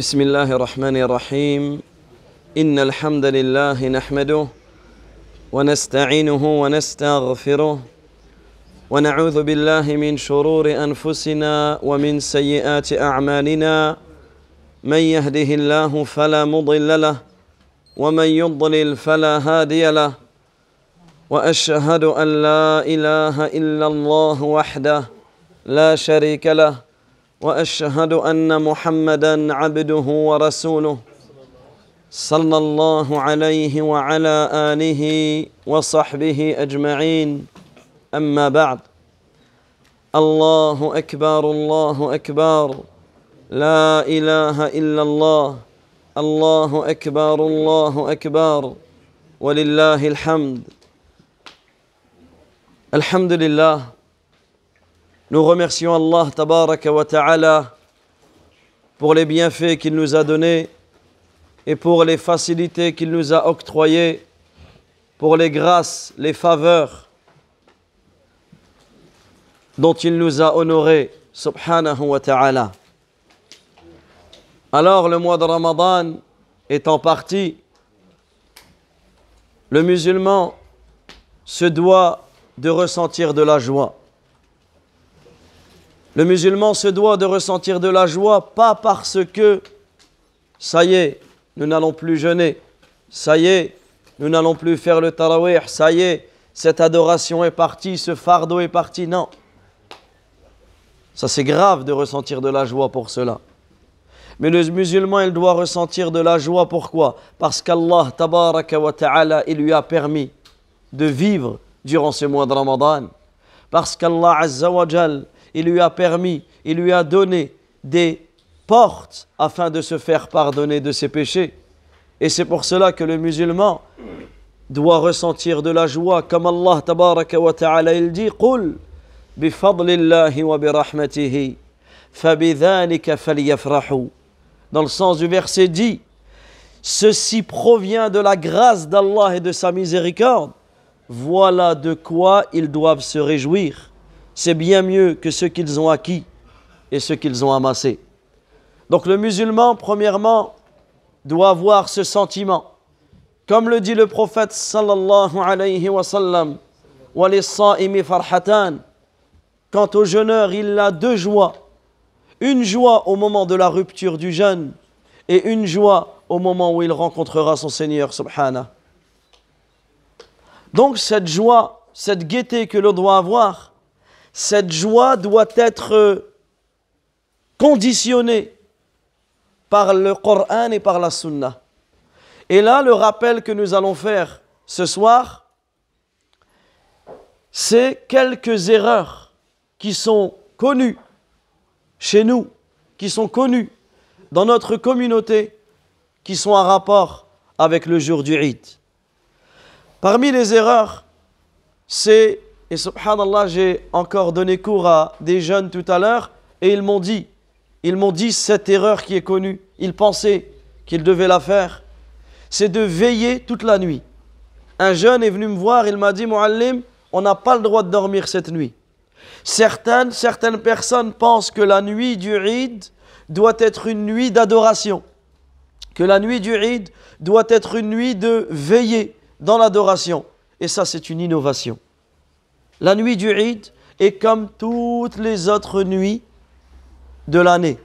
بسم الله الرحمن الرحيم إن الحمد لله نحمده ونستعينه ونستغفره ونعوذ بالله من شرور أنفسنا ومن سيئات أعمالنا من يهده الله فلا مضل له ومن يضلل فلا هادي له وأشهد أن لا إله إلا الله وحده لا شريك له وأشهد أن محمدًا عبده ورسوله صلى الله عليه وعلى آله وصحبه أجمعين أما بعد الله أكبر لا إله إلا الله الله أكبر ولله الحمد. Alhamdulillah, nous remercions Allah tabaraka wa ta'ala pour les bienfaits qu'il nous a donnés et pour les facilités qu'il nous a octroyées, pour les grâces, les faveurs dont il nous a honorés, subhanahu wa ta'ala. Alors le mois de Ramadan étant parti, le musulman se doit de ressentir de la joie. Le musulman se doit de ressentir de la joie, pas parce que, ça y est, nous n'allons plus jeûner, ça y est, nous n'allons plus faire le tarawih, ça y est, cette adoration est partie, ce fardeau est parti, non. Ça c'est grave de ressentir de la joie pour cela. Mais le musulman, il doit ressentir de la joie, pourquoi? Parce qu'Allah, tabaraka wa ta'ala, il lui a permis de vivre durant ce mois de Ramadan. Parce qu'Allah Azza wa Jal, il lui a permis, il lui a donné des portes afin de se faire pardonner de ses péchés. Et c'est pour cela que le musulman doit ressentir de la joie, comme Allah tabaraka wa ta'ala il dit: Qul bi fadlillahi wa bi rahmatihi fabidhalika falyafrahu. Dans le sens du verset dit: ceci provient de la grâce d'Allah et de sa miséricorde. Voilà de quoi ils doivent se réjouir. C'est bien mieux que ce qu'ils ont acquis et ce qu'ils ont amassé. Donc le musulman, premièrement, doit avoir ce sentiment. Comme le dit le prophète sallallahu alayhi wa sallam, wa lis-sa'imi farhatan. Quant au jeûneur, il a deux joies. Une joie au moment de la rupture du jeûne et une joie au moment où il rencontrera son Seigneur subhanahu. Donc cette joie, cette gaieté que l'on doit avoir, cette joie doit être conditionnée par le Coran et par la Sunna. Et là, le rappel que nous allons faire ce soir, c'est quelques erreurs qui sont connues chez nous, qui sont connues dans notre communauté, qui sont en rapport avec le jour du Eid. Parmi les erreurs, c'est, et subhanallah, j'ai encore donné cours à des jeunes tout à l'heure, et ils m'ont dit cette erreur qui est connue, ils pensaient qu'ils devaient la faire, c'est de veiller toute la nuit. Un jeune est venu me voir, il m'a dit: Muallim, on n'a pas le droit de dormir cette nuit. Certaines personnes pensent que la nuit du Eid doit être une nuit d'adoration, que la nuit du Eid doit être une nuit de veiller dans l'adoration. Et ça, c'est une innovation. La nuit du Eid est comme toutes les autres nuits de l'année,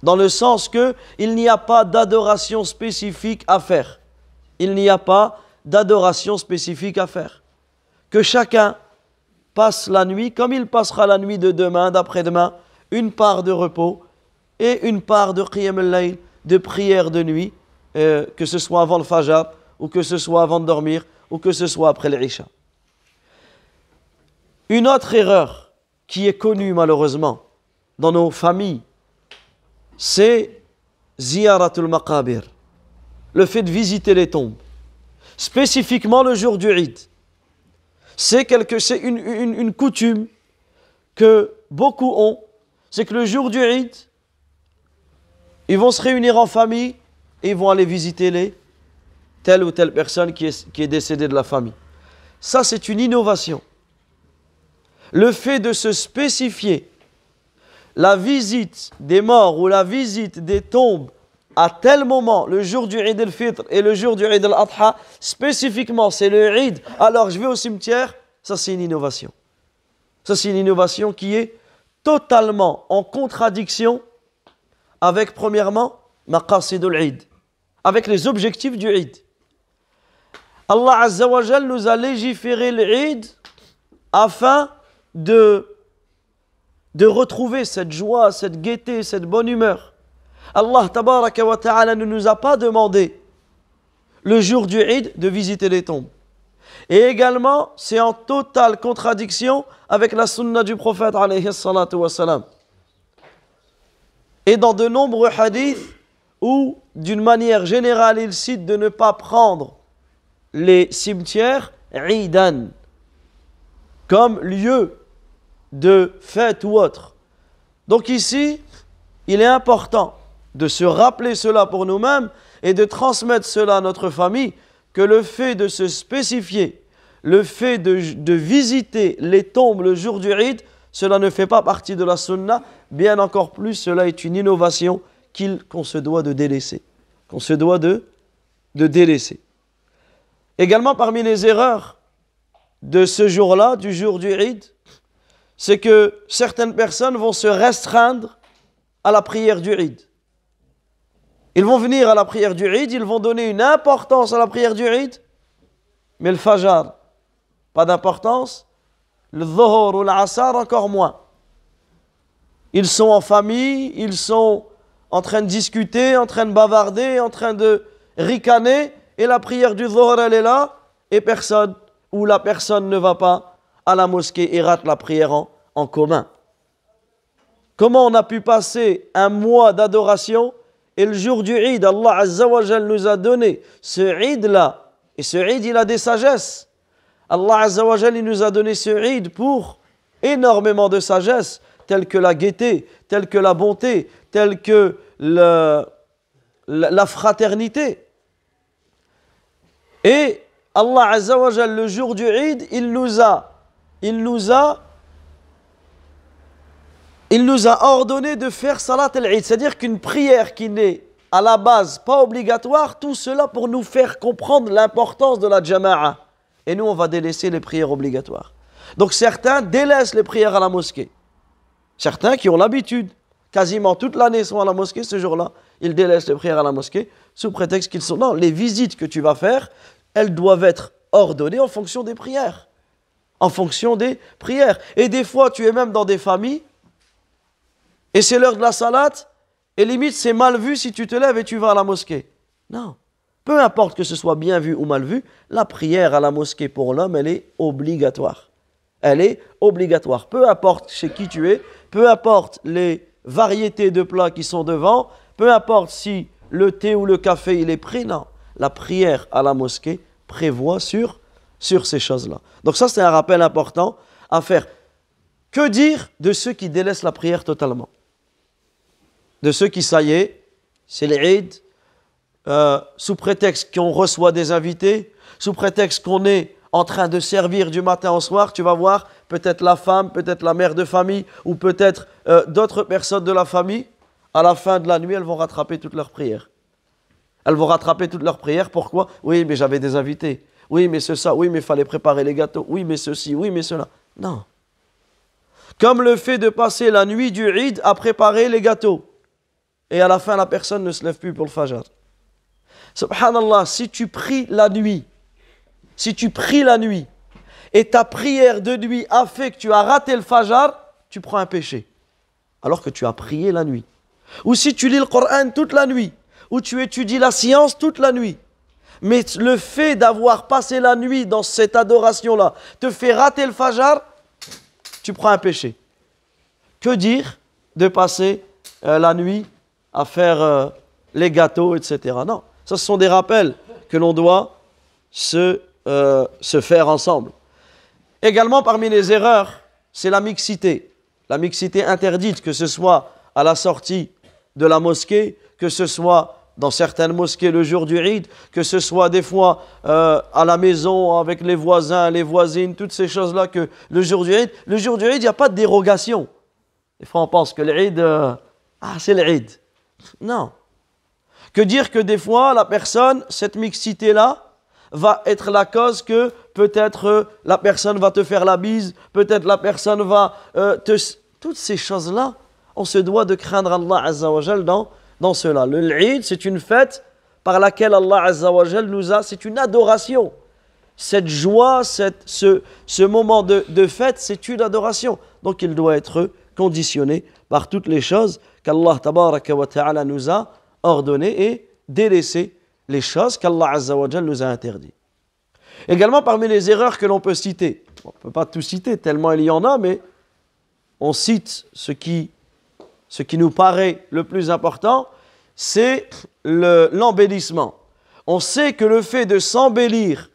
dans le sens que il n'y a pas d'adoration spécifique à faire. Il n'y a pas d'adoration spécifique à faire. Que chacun passe la nuit comme il passera la nuit de demain, d'après-demain, une part de repos et une part de qiyam al-layl, de prière de nuit, que ce soit avant le fajr, ou que ce soit avant de dormir, ou que ce soit après l'Isha. Une autre erreur qui est connue malheureusement dans nos familles, c'est ziyaratul maqabir, le fait de visiter les tombes, spécifiquement le jour du Eid. C'est une coutume que beaucoup ont, c'est que le jour du Eid, ils vont se réunir en famille et ils vont aller visiter telle ou telle personne qui est décédée de la famille. Ça, c'est une innovation. Le fait de se spécifier la visite des morts ou la visite des tombes à tel moment, le jour du Eid al-Fitr et le jour du Eid al-Adha, spécifiquement, c'est le Eid, alors je vais au cimetière, ça c'est une innovation. Ça c'est une innovation qui est totalement en contradiction avec, premièrement, maqasidul Eid, avec les objectifs du Eid. Allah Azza wa Jal nous a légiféré l'Eid afin de retrouver cette joie, cette gaieté, cette bonne humeur. Allah Tabaraka wa Ta'ala ne nous a pas demandé le jour du Eid de visiter les tombes. Et également, c'est en totale contradiction avec la sunna du prophète alayhi salatu wa salam. Et dans de nombreux hadiths où, d'une manière générale, il cite de ne pas prendre les cimetières Eidan comme lieu de fête ou autre. Donc ici, il est important de se rappeler cela pour nous-mêmes et de transmettre cela à notre famille, que le fait de se spécifier, le fait de visiter les tombes le jour du Eid, cela ne fait pas partie de la sunna, bien encore plus, cela est une innovation qu'on se doit de délaisser. Qu'on se doit de délaisser. Également, parmi les erreurs de ce jour-là, du jour du Eid, c'est que certaines personnes vont se restreindre à la prière du Eid. Ils vont venir à la prière du Eid, ils vont donner une importance à la prière du Eid, mais le Fajr, pas d'importance, le Dhuhr ou l'Asr, encore moins. Ils sont en famille, ils sont en train de discuter, en train de bavarder, en train de ricaner, et la prière du Dhuhr, elle est là, et personne, ou la personne ne va pas à la mosquée et rate la prière en commun. Comment on a pu passer un mois d'adoration et le jour du Eid, Allah Azza wa Jal nous a donné ce Eid-là, et ce Eid, il a des sagesses. Allah Azza wa Jal, il nous a donné ce Eid pour énormément de sagesse, telle que la gaieté, telle que la bonté, telle que la fraternité. Et Allah Azza wa Jal, le jour du Eid, il nous a ordonné de faire Salat al-Eid, c'est-à-dire qu'une prière qui n'est à la base pas obligatoire, tout cela pour nous faire comprendre l'importance de la Jama'a. Et nous, on va délaisser les prières obligatoires. Donc certains délaissent les prières à la mosquée. Certains qui ont l'habitude, quasiment toute l'année sont à la mosquée, ce jour-là, ils délaissent les prières à la mosquée, sous prétexte qu'ils sont... Non, les visites que tu vas faire, elles doivent être ordonnées en fonction des prières. En fonction des prières. Et des fois, tu es même dans des familles, et c'est l'heure de la salat, et limite c'est mal vu si tu te lèves et tu vas à la mosquée. Non. Peu importe que ce soit bien vu ou mal vu, la prière à la mosquée pour l'homme, elle est obligatoire. Elle est obligatoire. Peu importe chez qui tu es, peu importe les variétés de plats qui sont devant, peu importe si le thé ou le café il est pris, non. La prière à la mosquée prévoit sur ces choses-là. Donc ça c'est un rappel important à faire. Que dire de ceux qui délaissent la prière totalement? De ceux qui, ça y est, c'est l'Eid, sous prétexte qu'on reçoit des invités, sous prétexte qu'on est en train de servir du matin au soir, tu vas voir, peut-être la femme, peut-être la mère de famille, ou peut-être d'autres personnes de la famille, à la fin de la nuit, elles vont rattraper toutes leurs prières. Elles vont rattraper toutes leurs prières, pourquoi? Oui, mais j'avais des invités. Oui, mais ça, oui, mais il fallait préparer les gâteaux. Oui, mais ceci, oui, mais cela. Non. Comme le fait de passer la nuit du Eid à préparer les gâteaux. Et à la fin, la personne ne se lève plus pour le Fajr. Subhanallah, si tu pries la nuit, et ta prière de nuit a fait que tu as raté le Fajr, tu prends un péché. Alors que tu as prié la nuit. Ou si tu lis le Coran toute la nuit, ou tu étudies la science toute la nuit. Mais le fait d'avoir passé la nuit dans cette adoration-là te fait rater le Fajr, tu prends un péché. Que dire de passer la nuit à faire les gâteaux, etc. Non, ça ce sont des rappels que l'on doit se faire ensemble. Également parmi les erreurs, c'est la mixité. La mixité interdite, que ce soit à la sortie de la mosquée, que ce soit dans certaines mosquées le jour du Eid, que ce soit des fois à la maison avec les voisins, les voisines, toutes ces choses-là que le jour du Eid, il n'y a pas de dérogation. Des fois, on pense que l'Eid, c'est l'Eid. Non. Que dire que des fois, la personne, cette mixité-là, va être la cause que peut-être la personne va te faire la bise, peut-être la personne va Toutes ces choses-là, on se doit de craindre Allah Azza wa Jal dans cela. L'Eid, c'est une fête par laquelle Allah Azza wa Jal c'est une adoration. Cette joie, ce moment de fête, c'est une adoration. Donc il doit être conditionné par toutes les choses qu'Allah Tabaraka wa Ta'ala nous a ordonnées et délaissé les choses qu'Allah Azza wa Jal nous a interdites. Également parmi les erreurs que l'on peut citer, on ne peut pas tout citer tellement il y en a, mais on cite ce qui nous paraît le plus important, c'est l'embellissement. On sait que le fait de s'embellir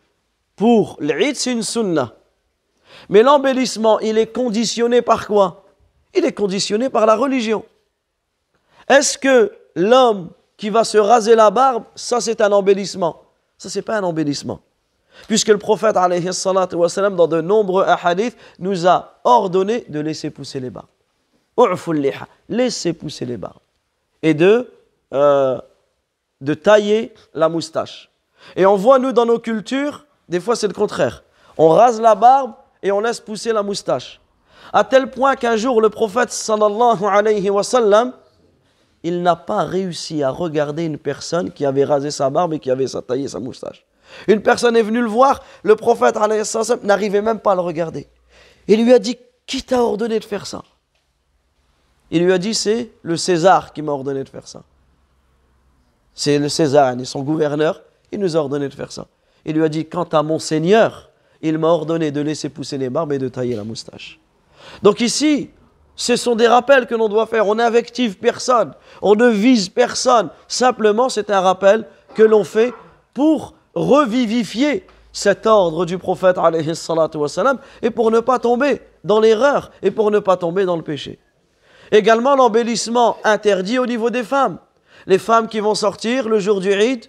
pour l'Eid, c'est une sunnah. Mais l'embellissement, il est conditionné par quoi? Il est conditionné par la religion. Est-ce que l'homme qui va se raser la barbe, ça c'est un embellissement? Ça c'est pas un embellissement. Puisque le prophète alayhi salatu wa salam, dans de nombreux hadiths, nous a ordonné de laisser pousser les barbes. Laisser pousser les barbes. Et de tailler la moustache. Et on voit, nous, dans nos cultures, des fois c'est le contraire. On rase la barbe et on laisse pousser la moustache. À tel point qu'un jour, le prophète sallallahu alayhi wa sallam, il n'a pas réussi à regarder une personne qui avait rasé sa barbe et qui avait taillé sa moustache. Une personne est venue le voir, le prophète alayhi wa sallam n'arrivait même pas à le regarder. Il lui a dit, qui t'a ordonné de faire ça? Il lui a dit, c'est le César qui m'a ordonné de faire ça. C'est le César, son gouverneur, il nous a ordonné de faire ça. Il lui a dit, quant à mon Seigneur, il m'a ordonné de laisser pousser les barbes et de tailler la moustache. Donc ici, ce sont des rappels que l'on doit faire. On n'invective personne, on ne vise personne. Simplement, c'est un rappel que l'on fait pour revivifier cet ordre du prophète alayhi salatu wa salam et pour ne pas tomber dans l'erreur et pour ne pas tomber dans le péché. Également, l'embellissement interdit au niveau des femmes. Les femmes qui vont sortir le jour du Eid